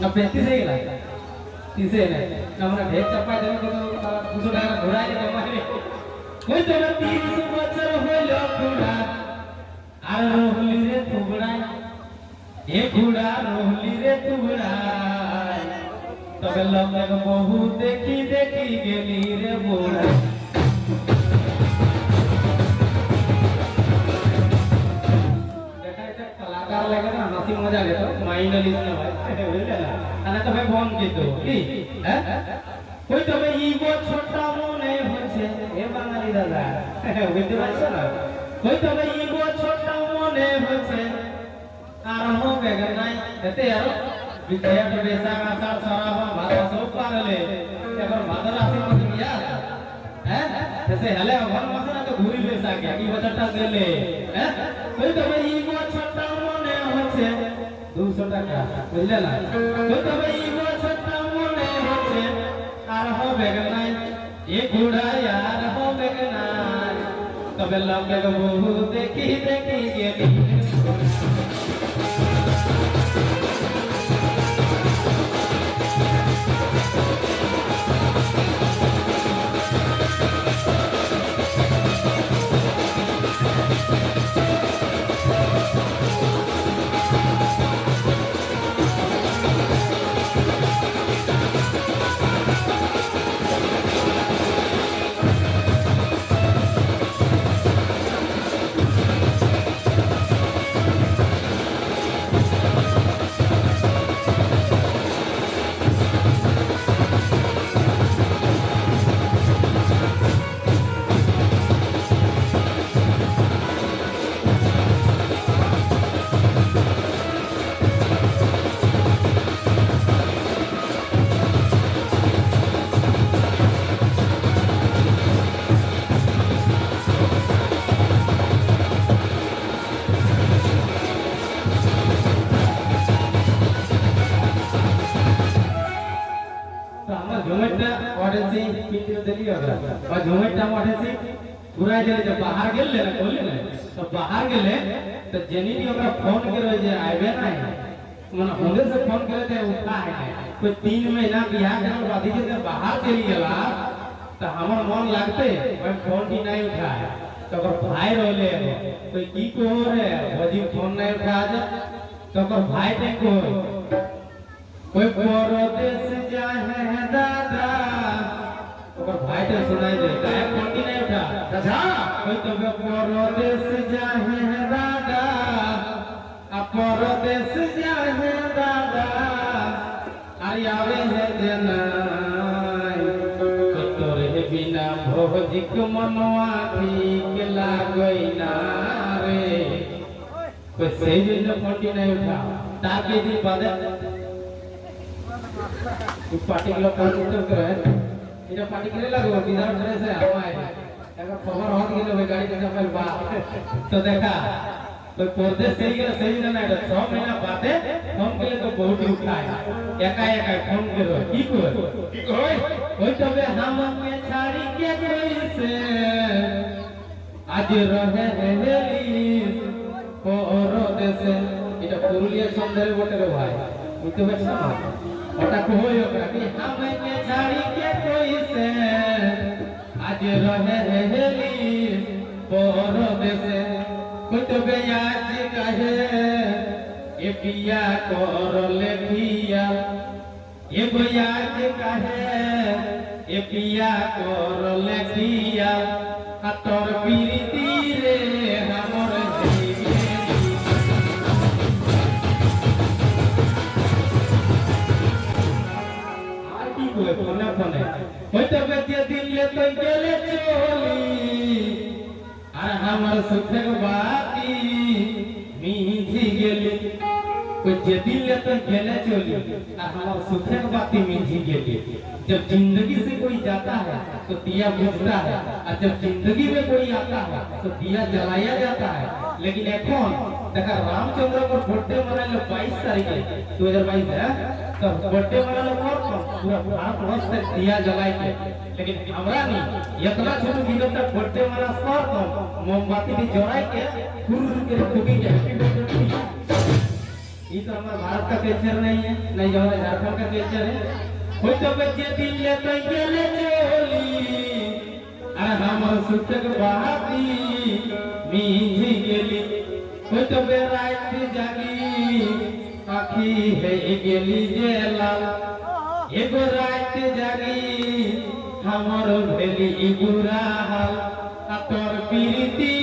अब 35 है गला 30 है ना हमरा ढेर चप्पा देवे को तो 200 টাকা ঘোড়াই রে মারে কই তোরা 30 বছর হইল খুড়া আর রহলি রে তুবড়া এ খুড়া রহলি রে তুবড়া তবে লগে বহু দেখি দেখি গেলি রে বুড়া कलाकार लगे ना हंसी मजा ले तो माइंड लिस ना भाई बुझले ना आना तो भाई बम के तो की हैं कोई तो भाई ईगो छोटा मने होछे ए बांगाली दादा बुझते पाइছো ना कोई तो भाई ईगो छोटा मने होछे আর হো বেগন নাই এতে আর বিদ্যা বেসা আষাঢ় সরাবন ভাদ সব পারলে এখন ভাদর আসি মধ্যে বিয়া হ্যাঁ এসে হেলে ঘর মাসে না তো ঘুরি বেসা কে কি বছরটা গেলে হ্যাঁ कोई तो भाई ईगो छोटा मने होछे 200 টাকা বুঝলে না कोई तो भाई ईगो छोटा मने होछे আর হবে নাই এ ঘোড়া यार হবে নাই তবে লগে বহু দেখি দেখি গেলি पूरा जब बाहर गेले ना बोले ना तो बाहर गेले तो जेनी भी ओकरा फोन करे जे आइबे नहीं माने होंगे से फोन करे ते उठा है कोई 3 महीना बियाह के बाद जे बाहर चली गेला तो हमर मन लागते भाई फोन भी नहीं उठाए तो ओकर भाई रोले कोई की को रे भजी फोन नहीं उठा जा तो ओकर भाई ते कोई परदेश जाए है दादा ओकर भाई ते सुनाई दे काहे फोन की नहीं उठा दादा कोई तो परदेश जाए है दादा आ परदेश जाए है दादा अरे आवे है देनाई तो तोरे बिना भोजिक मनवा ठीक लागई ना रे कोई सही दिन फोन की नहीं उठा ताकि दी बादे पार्टिकुलर कॉन्सेप्ट करे इधर पार्टी करे लगो बिना करे से हवाए अगर खबर होत गेलो भाई गाड़ी के पहले बा तो देखा तो परदेश सही गेल सही ना ना 6 महीना बादे फोन केले तो बहुत उठाए एका एका फोन करो की होय होय तबे हम में छाड़ी के कोई से आज रहे हेली परदेश এটা পুরুলিয়া সন্ধারে বটে রে ভাই বুঝতে পারছ না ওটা কই ওরা কি হামে কে ছাড়ি কে কইছে আজ রহে হেলি পরদেশে কইতবে আজ কাহে এ পিয়া করলে পিয়া এ আজ কাহে এ পিয়া করলে পিয়া আতর পিরিতি রে हमर फोने फोने होय तबे जे दिन ले तो गेले चोली আর हमर सुखक बाती मिझी गेली कोई जे दिन ले तो गेले चोली और हमर सुखक बाती मिझी गेली जब जिंदगी से कोई जाता है तो दिया बुझता है और जब जिंदगी में कोई आता है तो दिया जलाया जाता है लेकिन এখন देखा रामचंद्र को बर्थडे मनाइलो 22 तारीख 2022 है तो बर्थडे मनाइलो पूरा भारत वर्ष तक दिया जलाए के लेकिन हमरा नहीं इतना छोटू दिन तक बर्थडे मना सब मोमबत्ती भी जलाए के फुर के फूकी के ये तो हमारा भारत का कल्चर नहीं है, नहीं जो हमारे झारखंड का कल्चर है। कोई तो बच्चे दिन ले तो गेले चोली, अरे हमर सुतक बाती मीझी गेली। कोई तो बेरात जागी आखी है गेली जे लाल। एगो रात जागी हमर भेली बुरा हाल, तोर पीरिती